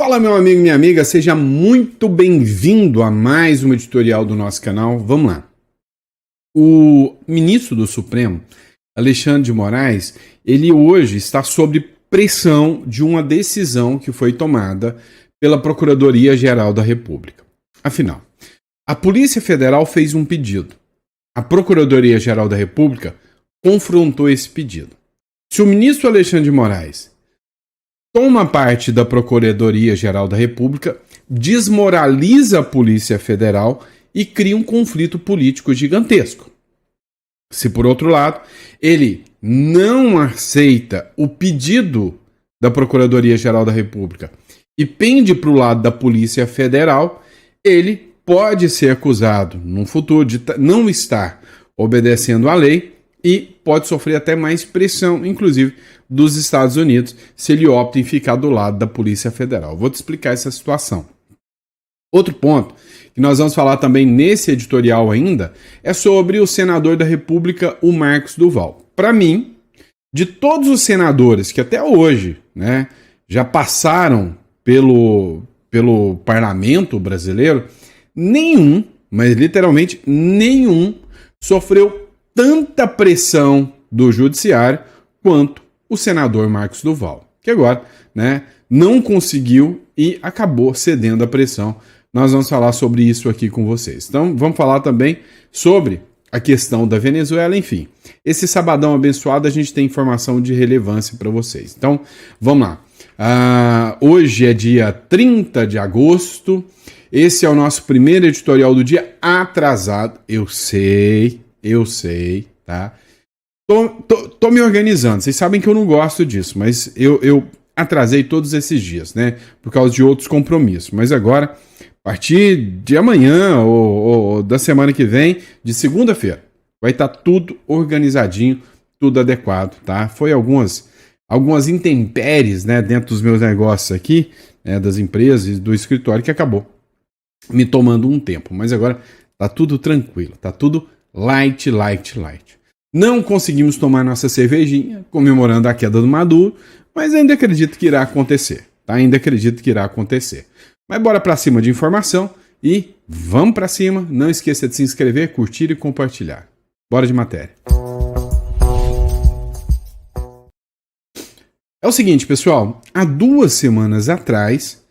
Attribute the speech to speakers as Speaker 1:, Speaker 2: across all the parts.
Speaker 1: Fala, meu amigo e minha amiga, seja muito bem-vindo a mais uma editorial do nosso canal. Vamos lá. O ministro do Supremo, Alexandre de Moraes, ele hoje está sob pressão de uma decisão que foi tomada pela Procuradoria-Geral da República. Afinal, a Polícia Federal fez um pedido. A Procuradoria-Geral da República confrontou esse pedido. Se o ministro Alexandre de Moraes toma parte da Procuradoria-Geral da República, desmoraliza a Polícia Federal e cria um conflito político gigantesco. Se, por outro lado, ele não aceita o pedido da Procuradoria-Geral da República e pende para o lado da Polícia Federal, ele pode ser acusado, no futuro, de não estar obedecendo à lei e pode sofrer até mais pressão, inclusive dos Estados Unidos, se ele opta em ficar do lado da Polícia Federal. Vou te explicar essa situação. Outro ponto que nós vamos falar também nesse editorial ainda é sobre o senador da República, o Marcos Duval. Para mim, de todos os senadores que até hoje, já passaram pelo parlamento brasileiro, nenhum, mas literalmente nenhum, sofreu tanta pressão do judiciário quanto o senador Marcos Duval, que agora não conseguiu e acabou cedendo à pressão. Nós vamos falar sobre isso aqui com vocês. Então, vamos falar também sobre a questão da Venezuela, enfim. Esse sabadão abençoado a gente tem informação de relevância para vocês. Então, vamos lá. Hoje é dia 30 de agosto. Esse é o nosso primeiro editorial do dia atrasado. Eu sei, tá? Tô me organizando. Vocês sabem que eu não gosto disso, mas eu atrasei todos esses dias, por causa de outros compromissos. Mas agora, a partir de amanhã ou da semana que vem, de segunda-feira, vai estar tudo organizadinho, tudo adequado, tá? Foi algumas intempéries, dentro dos meus negócios aqui, das empresas e do escritório, que acabou me tomando um tempo. Mas agora tá tudo tranquilo, tá tudo light. Não conseguimos tomar nossa cervejinha, comemorando a queda do Maduro, mas ainda acredito que irá acontecer, tá? Mas bora pra cima de informação e vamos pra cima. Não esqueça de se inscrever, curtir e compartilhar. Bora de matéria. É o seguinte, pessoal, há 2 semanas atrás,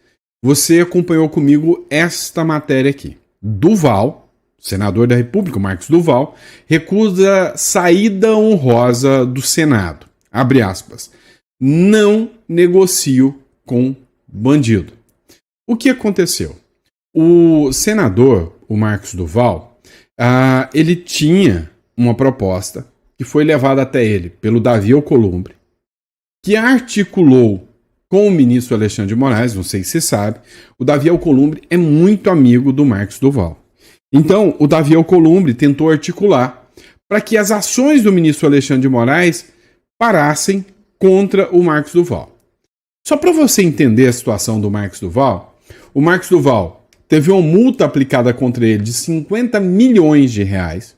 Speaker 1: você acompanhou comigo esta matéria aqui. Duval, senador da República, Marcos Duval, recusa saída honrosa do Senado. Abre aspas. Não negocio com bandido. O que aconteceu? O senador, o Marcos Duval, ele tinha uma proposta que foi levada até ele pelo Davi Alcolumbre, que articulou com o ministro Alexandre de Moraes, não sei se você sabe, o Davi Alcolumbre é muito amigo do Marcos Duval. Então, o Davi Alcolumbre tentou articular para que as ações do ministro Alexandre de Moraes parassem contra o Marcos Duval. Só para você entender a situação do Marcos Duval, o Marcos Duval teve uma multa aplicada contra ele de 50 milhões de reais,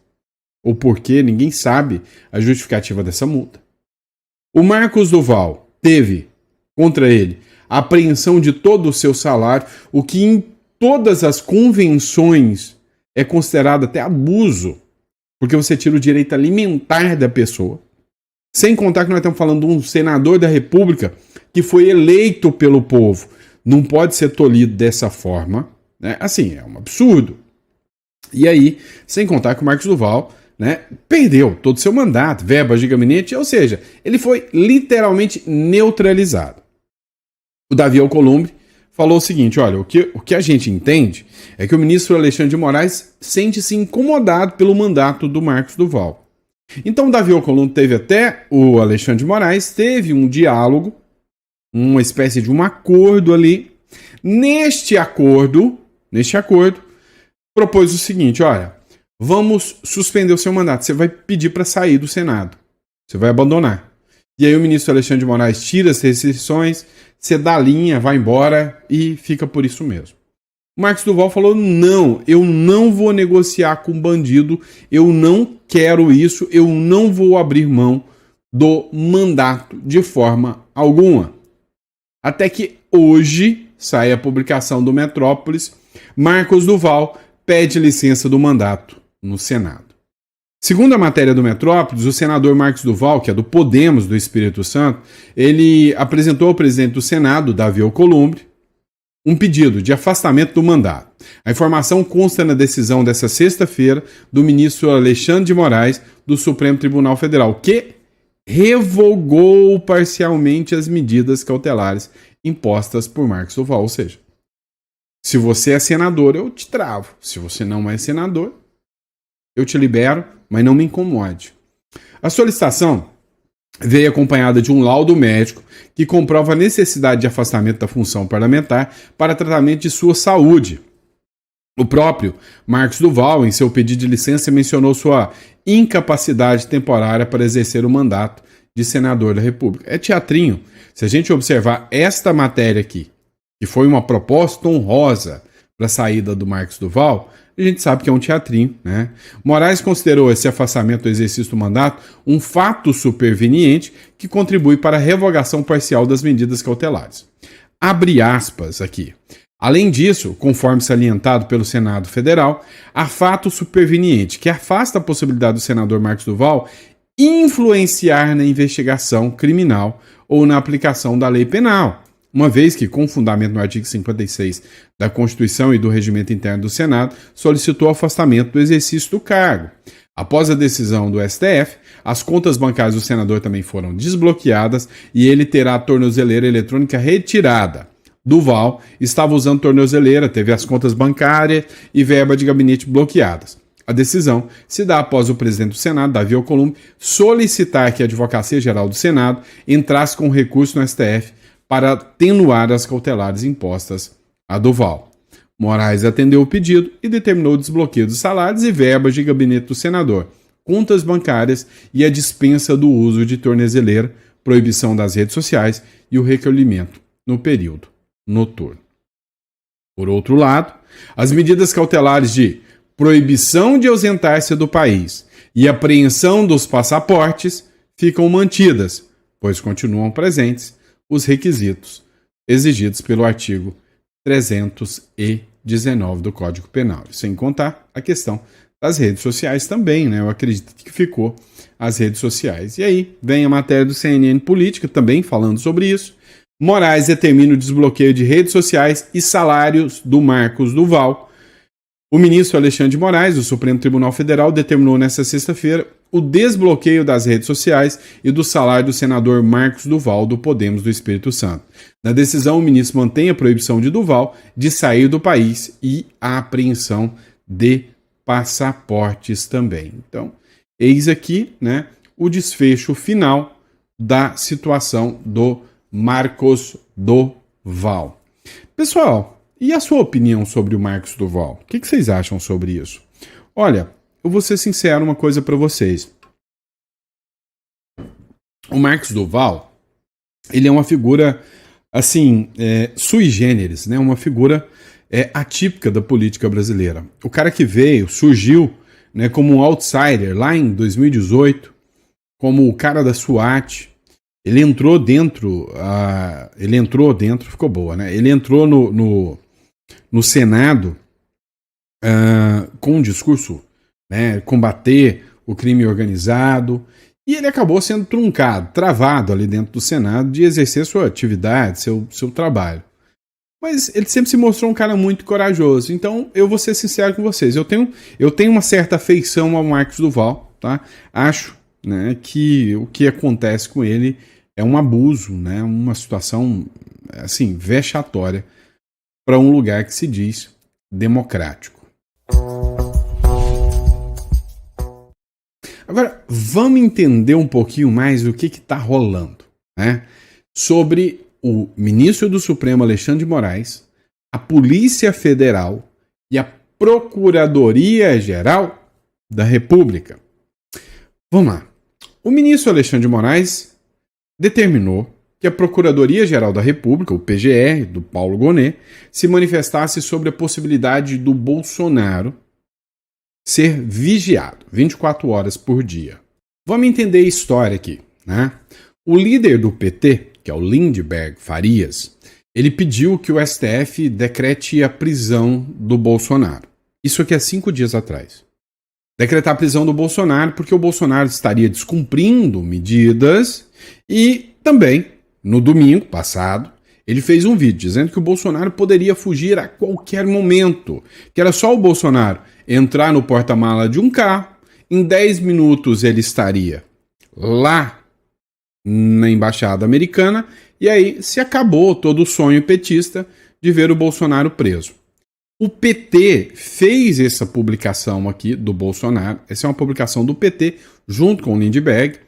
Speaker 1: o porquê, ninguém sabe a justificativa dessa multa. O Marcos Duval teve contra ele a apreensão de todo o seu salário, o que em todas as convenções é considerado até abuso, porque você tira o direito alimentar da pessoa. Sem contar que nós estamos falando de um senador da República que foi eleito pelo povo. Não pode ser tolhido dessa forma. Assim, é um absurdo. E aí, sem contar que o Marcos Duval perdeu todo o seu mandato, verba de gabinete, ou seja, ele foi literalmente neutralizado. O Davi Alcolumbre falou o seguinte, olha, o que a gente entende é que o ministro Alexandre de Moraes sente-se incomodado pelo mandato do Marcos Duval. Então o Davi Alcolumbre teve até o Alexandre de Moraes, teve um diálogo, uma espécie de um acordo ali. Neste acordo, propôs o seguinte, olha, vamos suspender o seu mandato, você vai pedir para sair do Senado, você vai abandonar. E aí o ministro Alexandre de Moraes tira as restrições, você dá a linha, vai embora e fica por isso mesmo. O Marcos Duval falou, não, eu não vou negociar com bandido, eu não quero isso, eu não vou abrir mão do mandato de forma alguma. Até que hoje sai a publicação do Metrópolis, Marcos Duval pede licença do mandato no Senado. Segundo a matéria do Metrópolis, o senador Marcos Duval, que é do Podemos do Espírito Santo, ele apresentou ao presidente do Senado, Davi Alcolumbre, um pedido de afastamento do mandato. A informação consta na decisão dessa sexta-feira do ministro Alexandre de Moraes do Supremo Tribunal Federal, que revogou parcialmente as medidas cautelares impostas por Marcos Duval. Ou seja, se você é senador, eu te travo. Se você não é senador, eu te libero, mas não me incomode. A solicitação veio acompanhada de um laudo médico que comprova a necessidade de afastamento da função parlamentar para tratamento de sua saúde. O próprio Marcos Duval, em seu pedido de licença, mencionou sua incapacidade temporária para exercer o mandato de senador da República. É teatrinho. Se a gente observar esta matéria aqui, que foi uma proposta honrosa para a saída do Marcos Duval, a gente sabe que é um teatrinho, né? Moraes considerou esse afastamento do exercício do mandato um fato superveniente que contribui para a revogação parcial das medidas cautelares. Abre aspas aqui. Além disso, conforme salientado pelo Senado Federal, há fato superveniente que afasta a possibilidade do senador Marcos Duval influenciar na investigação criminal ou na aplicação da lei penal, uma vez que, com fundamento no artigo 56 da Constituição e do Regimento Interno do Senado, solicitou o afastamento do exercício do cargo. Após a decisão do STF, as contas bancárias do senador também foram desbloqueadas e ele terá a tornozeleira eletrônica retirada. Duval estava usando tornozeleira, teve as contas bancárias e verba de gabinete bloqueadas. A decisão se dá após o presidente do Senado, Davi Alcolumbre, solicitar que a Advocacia Geral do Senado entrasse com recurso no STF para atenuar as cautelares impostas a Duval. Moraes atendeu o pedido e determinou o desbloqueio dos salários e verbas de gabinete do senador, contas bancárias e a dispensa do uso de tornozeleira, proibição das redes sociais e o recolhimento no período noturno. Por outro lado, as medidas cautelares de proibição de ausentar-se do país e apreensão dos passaportes ficam mantidas, pois continuam presentes os requisitos exigidos pelo artigo 319 do Código Penal. Sem contar a questão das redes sociais também, né? Eu acredito que ficou as redes sociais. E aí vem a matéria do CNN Política também falando sobre isso. Moraes determina o desbloqueio de redes sociais e salários do Marcos Duval. O ministro Alexandre de Moraes, do Supremo Tribunal Federal, determinou nesta sexta-feira o desbloqueio das redes sociais e do salário do senador Marcos Duval, do Podemos do Espírito Santo. Na decisão, o ministro mantém a proibição de Duval de sair do país e a apreensão de passaportes também. Então, eis aqui, né, o desfecho final da situação do Marcos Duval. Pessoal, e a sua opinião sobre o Marcos Duval? O que vocês acham sobre isso? Olha, eu vou ser sincero uma coisa para vocês. O Marcos Duval, ele é uma figura, assim, sui generis, né? Uma figura atípica da política brasileira. O cara que veio, surgiu, né, como um outsider lá em 2018, como o cara da SWAT. Ele entrou dentro, ficou boa, né? Ele entrou no Senado com um discurso, né, combater o crime organizado, e ele acabou sendo travado ali dentro do Senado de exercer sua atividade, seu trabalho. Mas ele sempre se mostrou um cara muito corajoso. Então, eu vou ser sincero com vocês. Eu tenho uma certa afeição ao Marcos Duval, tá? Acho, né, que o que acontece com ele é um abuso, né? Uma situação, assim, vexatória para um lugar que se diz democrático. Agora, vamos entender um pouquinho mais o que está rolando, né? Sobre o ministro do Supremo, Alexandre de Moraes, a Polícia Federal e a Procuradoria-Geral da República. Vamos lá. O ministro Alexandre de Moraes determinou que a Procuradoria-Geral da República, o PGR, do Paulo Gonet, se manifestasse sobre a possibilidade do Bolsonaro ser vigiado 24 horas por dia. Vamos entender a história aqui, né? O líder do PT, que é o Lindenberg Farias, ele pediu que o STF decrete a prisão do Bolsonaro. Isso aqui é 5 dias atrás. Decretar a prisão do Bolsonaro porque o Bolsonaro estaria descumprindo medidas e também, no domingo passado, ele fez um vídeo dizendo que o Bolsonaro poderia fugir a qualquer momento, que era só o Bolsonaro entrar no porta-mala de um carro, em 10 minutos ele estaria lá na embaixada americana e aí se acabou todo o sonho petista de ver o Bolsonaro preso. O PT fez essa publicação aqui do Bolsonaro, essa é uma publicação do PT junto com o Lindbergh,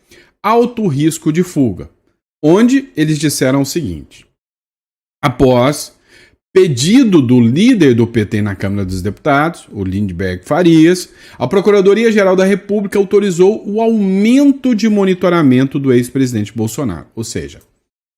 Speaker 1: alto risco de fuga, onde eles disseram o seguinte: após pedido do líder do PT na Câmara dos Deputados, o Lindbergh Farias, a Procuradoria-Geral da República autorizou o aumento de monitoramento do ex-presidente Bolsonaro, ou seja,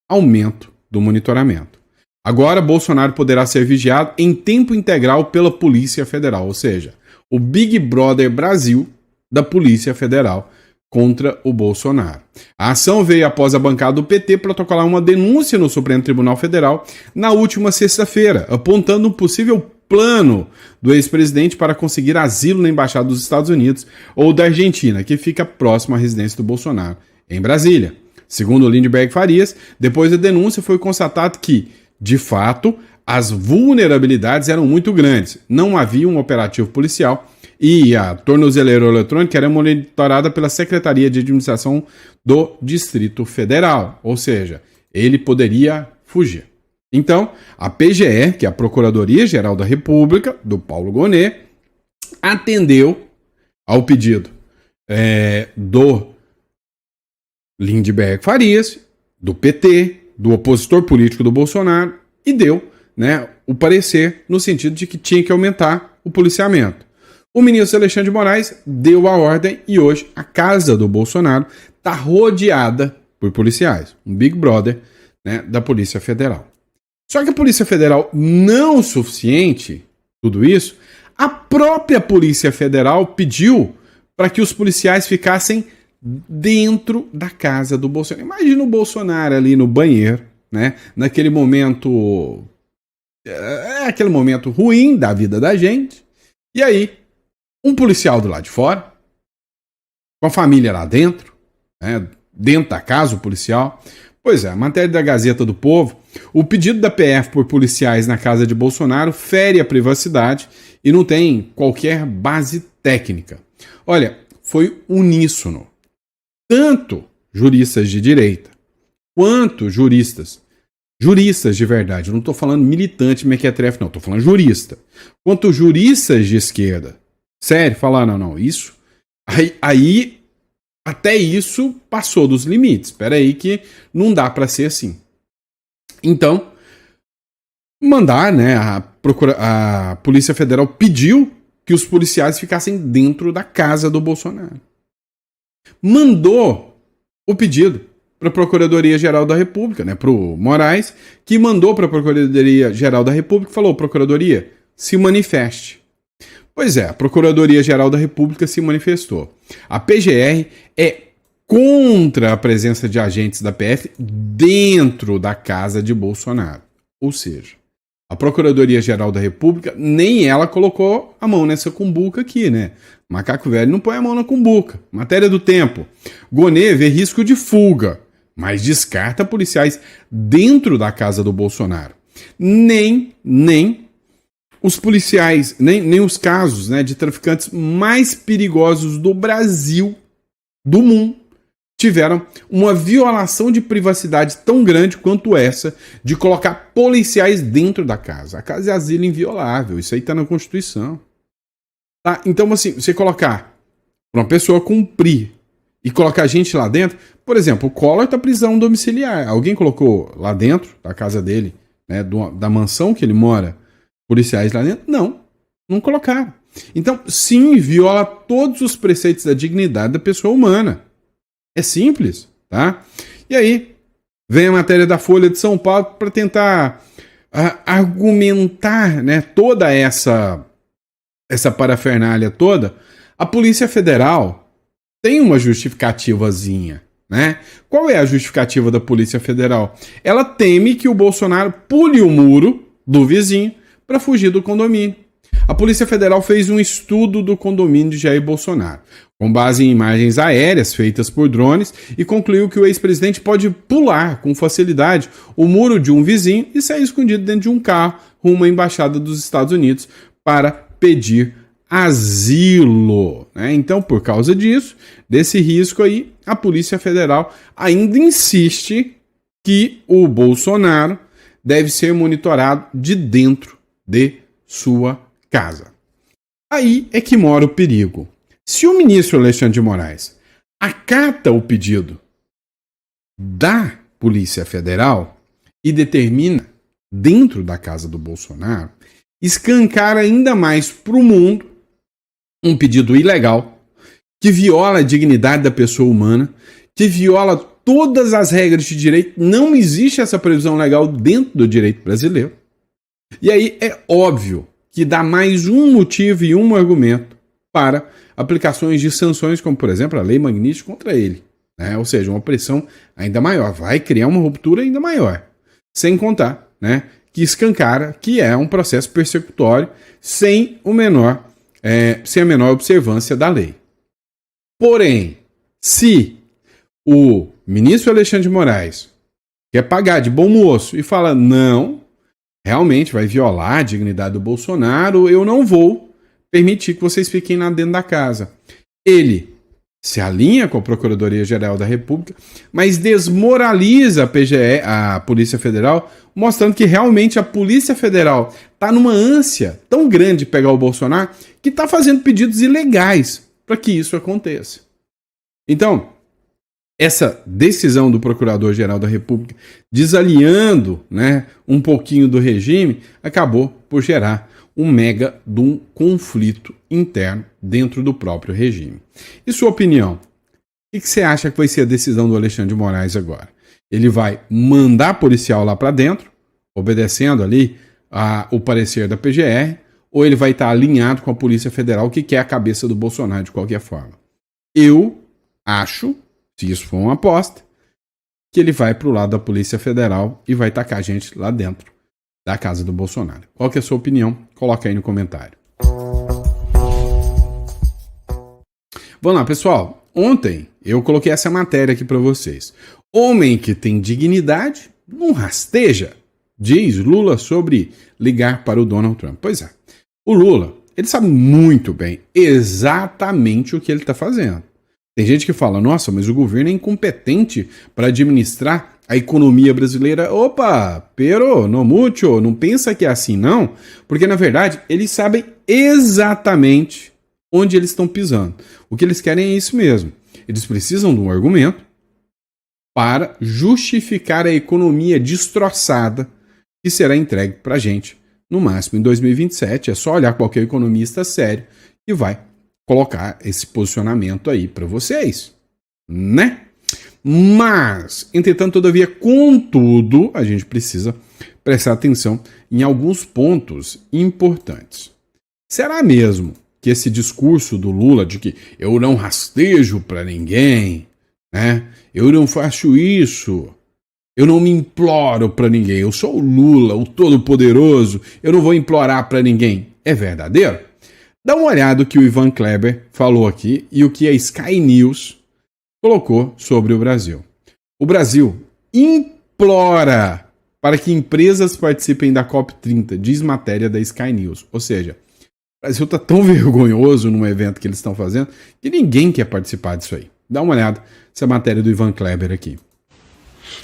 Speaker 1: aumento do monitoramento. Agora, Bolsonaro poderá ser vigiado em tempo integral pela Polícia Federal, ou seja, o Big Brother Brasil da Polícia Federal contra o Bolsonaro. A ação veio após a bancada do PT protocolar uma denúncia no Supremo Tribunal Federal na última sexta-feira, apontando um possível plano do ex-presidente para conseguir asilo na Embaixada dos Estados Unidos ou da Argentina, que fica próximo à residência do Bolsonaro, em Brasília. Segundo o Lindbergh Farias, depois da denúncia foi constatado que, de fato, as vulnerabilidades eram muito grandes. Não havia um operativo policial e a tornozeleira eletrônica era monitorada pela Secretaria de Administração do Distrito Federal. Ou seja, ele poderia fugir. Então, a PGR, que é a Procuradoria-Geral da República, do Paulo Gonet, atendeu ao pedido do Lindbergh Farias, do PT, do opositor político do Bolsonaro, e deu, o parecer no sentido de que tinha que aumentar o policiamento. O ministro Alexandre de Moraes deu a ordem e hoje a casa do Bolsonaro está rodeada por policiais, um Big Brother da Polícia Federal. Só que a Polícia Federal não o suficiente, tudo isso, a própria Polícia Federal pediu para que os policiais ficassem dentro da casa do Bolsonaro. Imagina o Bolsonaro ali no banheiro, naquele momento, aquele momento ruim da vida da gente, e aí um policial do lado de fora, com a família lá dentro, dentro da casa, o policial. Pois é, a matéria da Gazeta do Povo, o pedido da PF por policiais na casa de Bolsonaro fere a privacidade e não tem qualquer base técnica. Olha, foi uníssono. Tanto juristas de direita, quanto juristas de verdade, eu não estou falando militante mequetrefe, não, estou falando jurista, quanto juristas de esquerda, sério, falaram, não, isso, aí até isso passou dos limites, espera aí que não dá para ser assim. Então, mandar, a Polícia Federal pediu que os policiais ficassem dentro da casa do Bolsonaro. Mandou o pedido para a Procuradoria-Geral da República, para o Moraes, que mandou para a Procuradoria-Geral da República e falou: Procuradoria, se manifeste. Pois é, a Procuradoria-Geral da República se manifestou. A PGR é contra a presença de agentes da PF dentro da casa de Bolsonaro. Ou seja, a Procuradoria-Geral da República, nem ela colocou a mão nessa cumbuca aqui, Macaco velho não põe a mão na cumbuca. Matéria do Tempo. Gonet vê risco de fuga, mas descarta policiais dentro da casa do Bolsonaro. Nem os policiais, nem os casos de traficantes mais perigosos do Brasil, do mundo, tiveram uma violação de privacidade tão grande quanto essa de colocar policiais dentro da casa. A casa é asilo inviolável, isso aí está na Constituição. Tá? Então, assim, você colocar para uma pessoa cumprir e colocar gente lá dentro, por exemplo, o Collor está prisão domiciliar. Alguém colocou lá dentro da casa dele, da mansão que ele mora, policiais lá dentro? Não colocaram. Então, sim, viola todos os preceitos da dignidade da pessoa humana. É simples, tá? E aí, vem a matéria da Folha de São Paulo para tentar argumentar, toda essa parafernália toda. A Polícia Federal tem uma justificativazinha, né? Qual é a justificativa da Polícia Federal? Ela teme que o Bolsonaro pule o muro do vizinho para fugir do condomínio. A Polícia Federal fez um estudo do condomínio de Jair Bolsonaro, com base em imagens aéreas feitas por drones, e concluiu que o ex-presidente pode pular com facilidade o muro de um vizinho e sair escondido dentro de um carro rumo à Embaixada dos Estados Unidos para pedir asilo, né? Então, por causa disso, desse risco aí, a Polícia Federal ainda insiste que o Bolsonaro deve ser monitorado de dentro de sua casa. Aí é que mora o perigo. Se o ministro Alexandre de Moraes acata o pedido da Polícia Federal e determina dentro da casa do Bolsonaro, escancara ainda mais para o mundo um pedido ilegal que viola a dignidade da pessoa humana, que viola todas as regras de direito. Não existe essa previsão legal dentro do direito brasileiro. E aí é óbvio que dá mais um motivo e um argumento para aplicações de sanções, como por exemplo a Lei Magnitsky contra ele, né? Ou seja, uma pressão ainda maior, vai criar uma ruptura ainda maior, sem contar, né, que escancara que é um processo persecutório sem a menor observância da lei. Porém, se o ministro Alexandre de Moraes quer pagar de bom moço e fala não, realmente vai violar a dignidade do Bolsonaro, eu não vou permitir que vocês fiquem lá dentro da casa. Ele se alinha com a Procuradoria-Geral da República, mas desmoraliza a PGE, a Polícia Federal, mostrando que realmente a Polícia Federal está numa ânsia tão grande de pegar o Bolsonaro que está fazendo pedidos ilegais para que isso aconteça. Então, essa decisão do Procurador-Geral da República, desalinhando, né, um pouquinho do regime, acabou por gerar um mega de um conflito interno dentro do próprio regime. E sua opinião? O que você acha que vai ser a decisão do Alexandre de Moraes agora? Ele vai mandar policial lá para dentro, obedecendo ali o parecer da PGR, ou ele vai estar alinhado com a Polícia Federal, que quer a cabeça do Bolsonaro de qualquer forma? Eu acho, se isso for uma aposta, que ele vai para o lado da Polícia Federal e vai tacar a gente lá dentro da casa do Bolsonaro. Qual que é a sua opinião? Coloca aí no comentário. Vamos lá, pessoal. Ontem eu coloquei essa matéria aqui para vocês. Homem que tem dignidade não rasteja, diz Lula sobre ligar para o Donald Trump. Pois é, o Lula, ele sabe muito bem exatamente o que ele está fazendo. Tem gente que fala, nossa, mas o governo é incompetente para administrar a economia brasileira. Opa, pero no mucho, não pensa que é assim não, porque na verdade eles sabem exatamente onde eles estão pisando. O que eles querem é isso mesmo. Eles precisam de um argumento para justificar a economia destroçada que será entregue para a gente, no máximo em 2027. É só olhar qualquer economista sério que vai colocar esse posicionamento aí para vocês, né? Mas, entretanto, todavia, contudo, a gente precisa prestar atenção em alguns pontos importantes. Será mesmo que esse discurso do Lula de que eu não rastejo para ninguém, né? Eu não faço isso, eu não me imploro para ninguém, eu sou o Lula, o Todo-Poderoso, eu não vou implorar para ninguém, é verdadeiro? Dá uma olhada no que o Ivan Kleber falou aqui e o que a Sky News colocou sobre o Brasil. O Brasil implora para que empresas participem da COP30, diz matéria da Sky News. Ou seja, o Brasil está tão vergonhoso num evento que eles estão fazendo que ninguém quer participar disso aí. Dá uma olhada nessa matéria do Ivan Kleber aqui.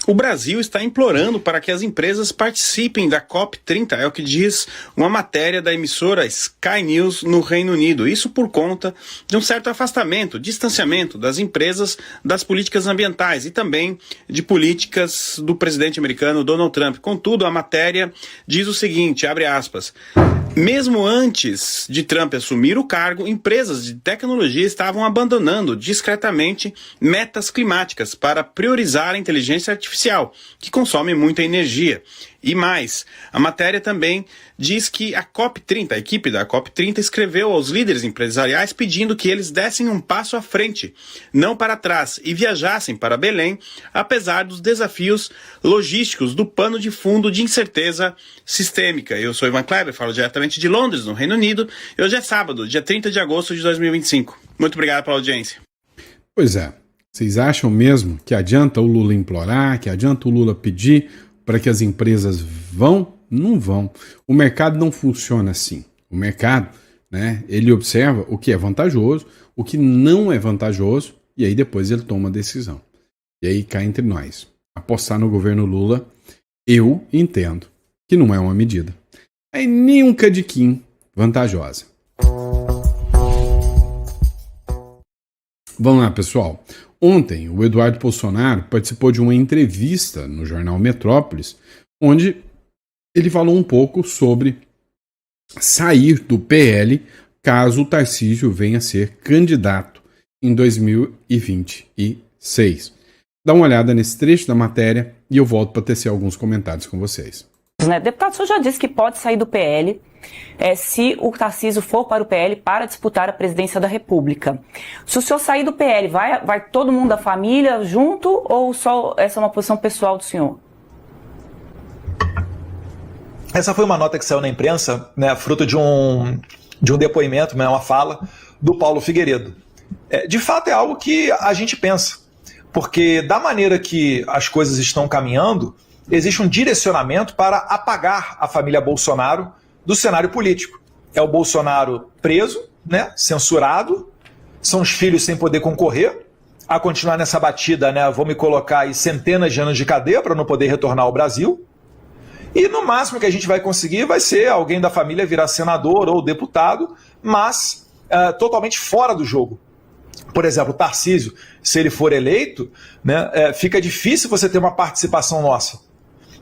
Speaker 2: O Brasil está implorando para que as empresas participem da COP30, é o que diz uma matéria da emissora Sky News no Reino Unido. Isso por conta de um certo afastamento, distanciamento das empresas das políticas ambientais e também de políticas do presidente americano Donald Trump. Contudo, a matéria diz o seguinte, abre aspas, mesmo antes de Trump assumir o cargo, empresas de tecnologia estavam abandonando discretamente metas climáticas para priorizar a inteligência artificial artificial, que consome muita energia. E mais, a matéria também diz que a COP30, a equipe da COP30, escreveu aos líderes empresariais pedindo que eles dessem um passo à frente, não para trás, e viajassem para Belém, apesar dos desafios logísticos do pano de fundo de incerteza sistêmica. Eu sou Ivan Kleber, falo diretamente de Londres, no Reino Unido, e hoje é sábado, dia 30 de agosto de 2025. Muito obrigado pela audiência.
Speaker 1: Pois é, vocês acham mesmo que adianta o Lula implorar, que adianta o Lula pedir para que as empresas vão? Não vão. O mercado não funciona assim. O mercado, né, ele observa o que é vantajoso, o que não é vantajoso, e aí depois ele toma a decisão. E aí cá entre nós. Apostar no governo Lula, eu entendo que não é uma medida. É nem um cadiquinho vantajosa. Vamos lá, pessoal. Ontem, o Eduardo Bolsonaro participou de uma entrevista no jornal Metrópolis, onde ele falou um pouco sobre sair do PL caso o Tarcísio venha a ser candidato em 2026. Dá uma olhada nesse trecho da matéria e eu volto para tecer alguns comentários com vocês.
Speaker 3: Deputado, o senhor já disse que pode sair do PL se o Tarcísio for para o PL para disputar a presidência da República. Se o senhor sair do PL, vai todo mundo da família junto ou só essa é uma posição pessoal do senhor?
Speaker 4: Essa foi uma nota que saiu na imprensa, né, fruto de um depoimento, né, uma fala do Paulo Figueiredo. De fato é algo que a gente pensa, porque da maneira que as coisas estão caminhando, existe um direcionamento para apagar a família Bolsonaro do cenário político. É o Bolsonaro preso, né, censurado, são os filhos sem poder concorrer, a continuar nessa batida, né, vou me colocar aí centenas de anos de cadeia para não poder retornar ao Brasil, e no máximo que a gente vai conseguir vai ser alguém da família virar senador ou deputado, mas totalmente fora do jogo. Por exemplo, o Tarcísio, se ele for eleito, né, fica difícil você ter uma participação nossa.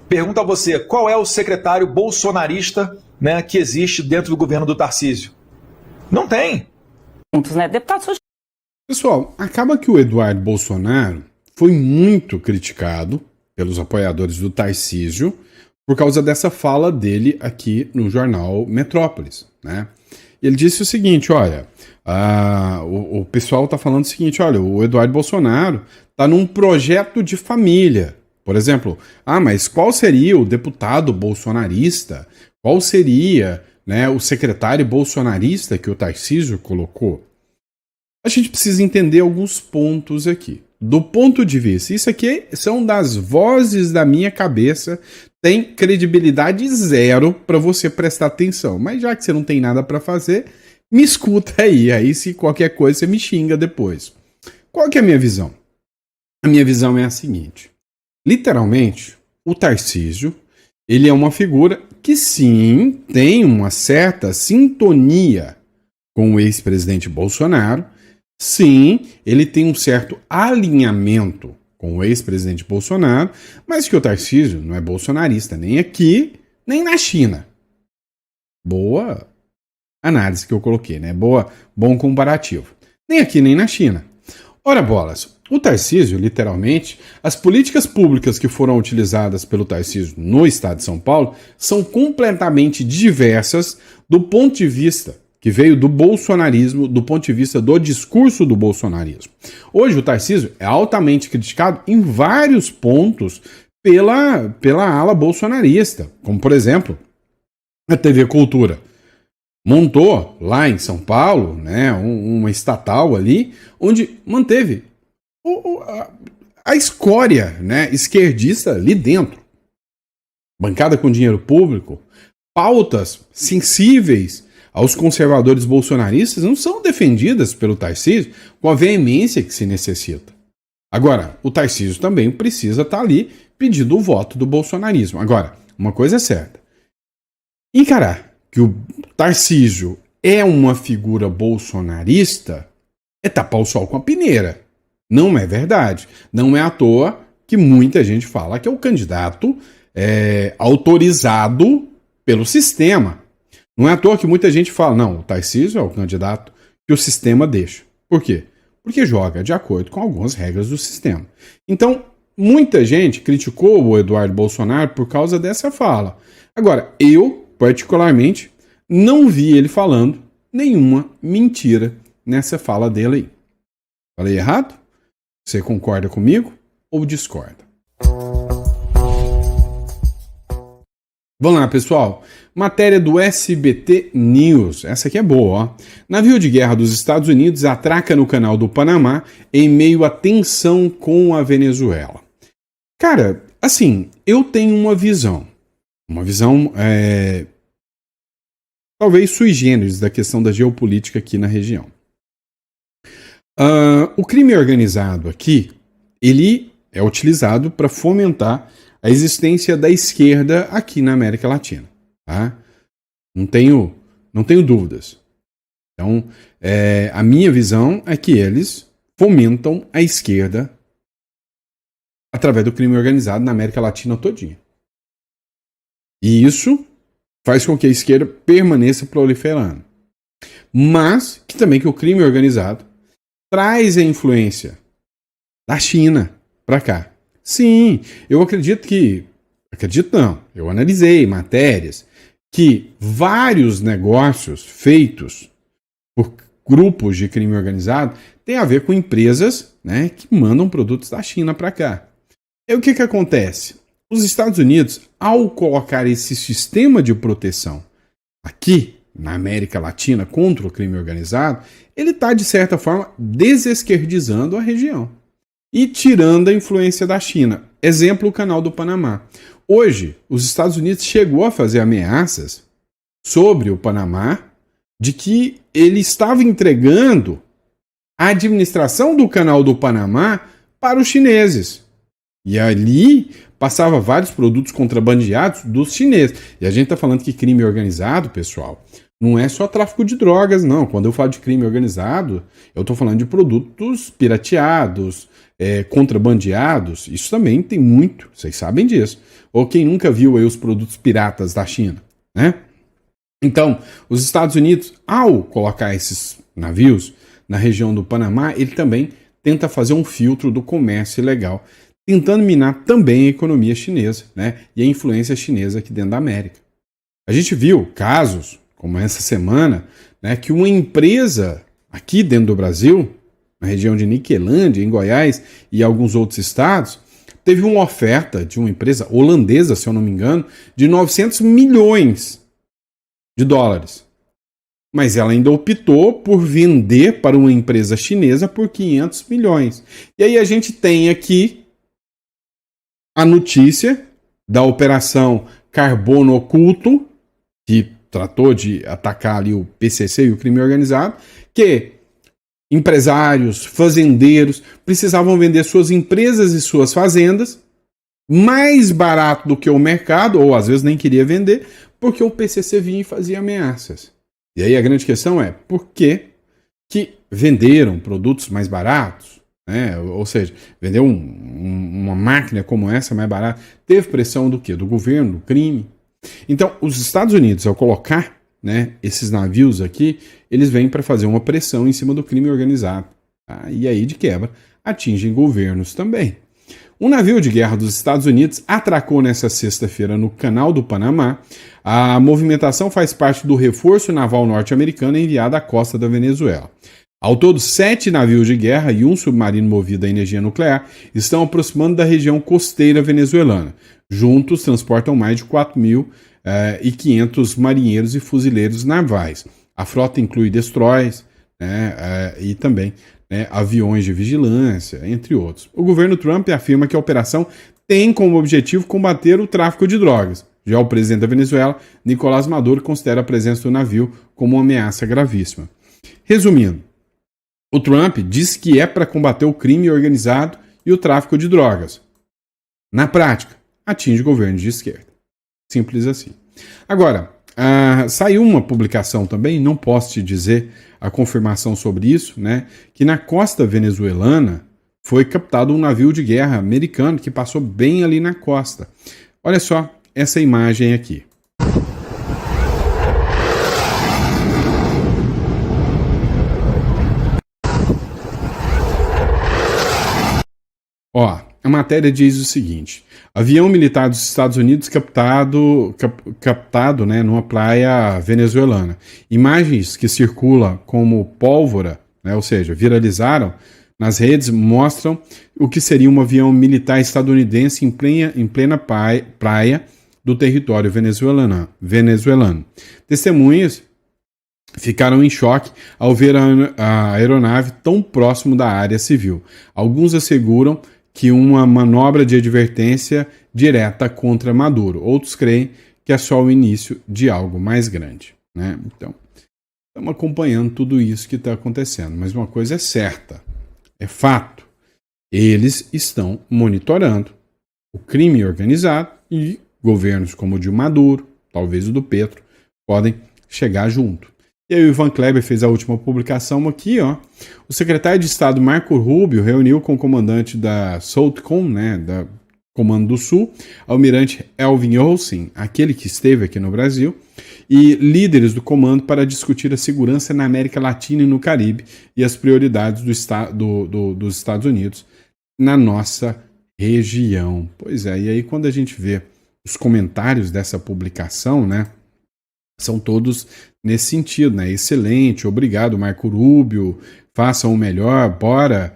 Speaker 4: Pergunto a você, qual é o secretário bolsonarista, né, que existe dentro do governo do Tarcísio? Não tem.
Speaker 1: Pessoal, acaba que o Eduardo Bolsonaro foi muito criticado pelos apoiadores do Tarcísio por causa dessa fala dele aqui no jornal Metrópolis, né? Ele disse o seguinte, olha, o pessoal está falando o seguinte, olha, o Eduardo Bolsonaro está num projeto de família. Por exemplo, mas qual seria o deputado bolsonarista? Qual seria, né, o secretário bolsonarista que o Tarcísio colocou? A gente precisa entender alguns pontos aqui. Do ponto de vista, isso aqui são das vozes da minha cabeça, tem credibilidade zero para você prestar atenção. Mas já que você não tem nada para fazer, me escuta aí se qualquer coisa você me xinga depois. Qual que é a minha visão? A minha visão é a seguinte. Literalmente, o Tarcísio, ele é uma figura que sim, tem uma certa sintonia com o ex-presidente Bolsonaro, sim, ele tem um certo alinhamento com o ex-presidente Bolsonaro, mas que o Tarcísio não é bolsonarista nem aqui, nem na China. Boa análise que eu coloquei, né? Bom comparativo. Nem aqui, nem na China. Ora bolas, o Tarcísio, literalmente, as políticas públicas que foram utilizadas pelo Tarcísio no estado de São Paulo são completamente diversas do ponto de vista que veio do bolsonarismo, do ponto de vista do discurso do bolsonarismo. Hoje o Tarcísio é altamente criticado em vários pontos pela ala bolsonarista, como por exemplo, a TV Cultura. Montou lá em São Paulo, né, uma estatal ali, onde manteve a escória, né, esquerdista ali dentro. Bancada com dinheiro público, pautas sensíveis aos conservadores bolsonaristas não são defendidas pelo Tarcísio com a veemência que se necessita. Agora, o Tarcísio também precisa estar ali pedindo o voto do bolsonarismo. Agora, uma coisa é certa. Encarar que o Tarcísio é uma figura bolsonarista é tapar o sol com a peneira. Não é verdade. Não é à toa que muita gente fala que é o candidato autorizado pelo sistema. Não é à toa que muita gente fala, não, o Tarcísio é o candidato que o sistema deixa. Por quê? Porque joga de acordo com algumas regras do sistema. Então, muita gente criticou o Eduardo Bolsonaro por causa dessa fala. Agora, eu, particularmente, não vi ele falando nenhuma mentira nessa fala dele aí. Falei errado? Você concorda comigo ou discorda? Vamos lá, pessoal. Matéria do SBT News. Essa aqui é boa, ó. Navio de guerra dos Estados Unidos atraca no canal do Panamá em meio à tensão com a Venezuela. Cara, assim, eu tenho uma visão talvez sui generis da questão da geopolítica aqui na região. O crime organizado aqui, ele é utilizado para fomentar a existência da esquerda aqui na América Latina. Tá? Não tenho dúvidas. Então, a minha visão é que eles fomentam a esquerda através do crime organizado na América Latina todinha. E isso faz com que a esquerda permaneça proliferando. Mas que o crime organizado traz a influência da China para cá. Sim, eu eu analisei matérias que vários negócios feitos por grupos de crime organizado têm a ver com empresas, né, que mandam produtos da China para cá. E o que acontece? Os Estados Unidos, ao colocar esse sistema de proteção aqui na América Latina contra o crime organizado, ele está, de certa forma, desesquerdizando a região e tirando a influência da China. Exemplo, o Canal do Panamá. Hoje, os Estados Unidos chegou a fazer ameaças sobre o Panamá de que ele estava entregando a administração do Canal do Panamá para os chineses. E ali passava vários produtos contrabandeados dos chineses. E a gente está falando que crime organizado, pessoal, não é só tráfico de drogas, não. Quando eu falo de crime organizado, eu estou falando de produtos pirateados, contrabandeados. Isso também tem muito, vocês sabem disso. Ou quem nunca viu aí os produtos piratas da China, né? Então, os Estados Unidos, ao colocar esses navios na região do Panamá, ele também tenta fazer um filtro do comércio ilegal, tentando minar também a economia chinesa, né? E a influência chinesa aqui dentro da América. A gente viu casos, como essa semana, né, que uma empresa aqui dentro do Brasil, na região de Niquelândia, em Goiás e alguns outros estados, teve uma oferta de uma empresa holandesa, se eu não me engano, de 900 milhões de dólares. Mas ela ainda optou por vender para uma empresa chinesa por 500 milhões. E aí a gente tem aqui a notícia da Operação Carbono Oculto, que tratou de atacar ali o PCC e o crime organizado, que empresários, fazendeiros precisavam vender suas empresas e suas fazendas mais barato do que o mercado, ou às vezes nem queria vender, porque o PCC vinha e fazia ameaças. E aí a grande questão é, por que venderam produtos mais baratos? Ou seja, vender uma máquina como essa mais barata, teve pressão do quê? Do governo, do crime. Então, os Estados Unidos, ao colocar, né, esses navios aqui, eles vêm para fazer uma pressão em cima do crime organizado. Tá? E aí, de quebra, atingem governos também. Um navio de guerra dos Estados Unidos atracou nesta sexta-feira no Canal do Panamá. A movimentação faz parte do reforço naval norte-americano enviado à costa da Venezuela. Ao todo, 7 navios de guerra e um submarino movido a energia nuclear estão aproximando da região costeira venezuelana. Juntos, transportam mais de 4.500 marinheiros e fuzileiros navais. A frota inclui destroyers, e também aviões de vigilância, entre outros. O governo Trump afirma que a operação tem como objetivo combater o tráfico de drogas. Já o presidente da Venezuela, Nicolás Maduro, considera a presença do navio como uma ameaça gravíssima. Resumindo, o Trump diz que é para combater o crime organizado e o tráfico de drogas. Na prática, atinge governos de esquerda. Simples assim. Agora, saiu uma publicação também, não posso te dizer a confirmação sobre isso, né, que na costa venezuelana foi captado um navio de guerra americano que passou bem ali na costa. Olha só essa imagem aqui. Ó, é a matéria diz o seguinte: avião militar dos Estados Unidos captado, né, numa praia venezuelana. Imagens que circulam como pólvora, né, ou seja, viralizaram nas redes, mostram o que seria um avião militar estadunidense em plena praia do território venezuelano. Testemunhas ficaram em choque ao ver a aeronave tão próximo da área civil. Alguns asseguram que uma manobra de advertência direta contra Maduro. Outros creem que é só o início de algo mais grande, né? Então, estamos acompanhando tudo isso que está acontecendo. Mas uma coisa é certa, é fato. Eles estão monitorando o crime organizado e governos como o de Maduro, talvez o do Petro, podem chegar junto. E aí o Ivan Kleber fez a última publicação aqui, ó. O secretário de Estado Marco Rubio reuniu com o comandante da SOUTCOM, né, da Comando do Sul, almirante Elvin Olsen, aquele que esteve aqui no Brasil, e líderes do comando para discutir a segurança na América Latina e no Caribe e as prioridades dos Estados Unidos na nossa região. Pois é, e aí quando a gente vê os comentários dessa publicação, né, são todos nesse sentido, né? Excelente, obrigado, Marco Rubio, façam o melhor, bora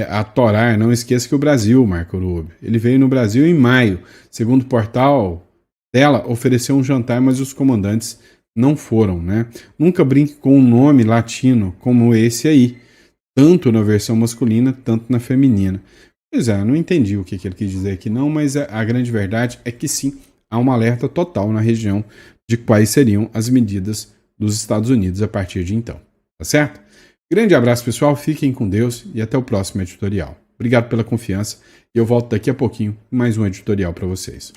Speaker 1: atorar. Não esqueça que o Brasil, Marco Rubio, ele veio no Brasil em maio. Segundo o portal dela, ofereceu um jantar, mas os comandantes não foram, né? Nunca brinque com um nome latino como esse aí, tanto na versão masculina, tanto na feminina. Pois é, não entendi o que ele quis dizer aqui não, mas a grande verdade é que sim, há um alerta total na região de quais seriam as medidas dos Estados Unidos a partir de então. Tá certo? Grande abraço, pessoal. Fiquem com Deus e até o próximo editorial. Obrigado pela confiança e eu volto daqui a pouquinho com mais um editorial para vocês.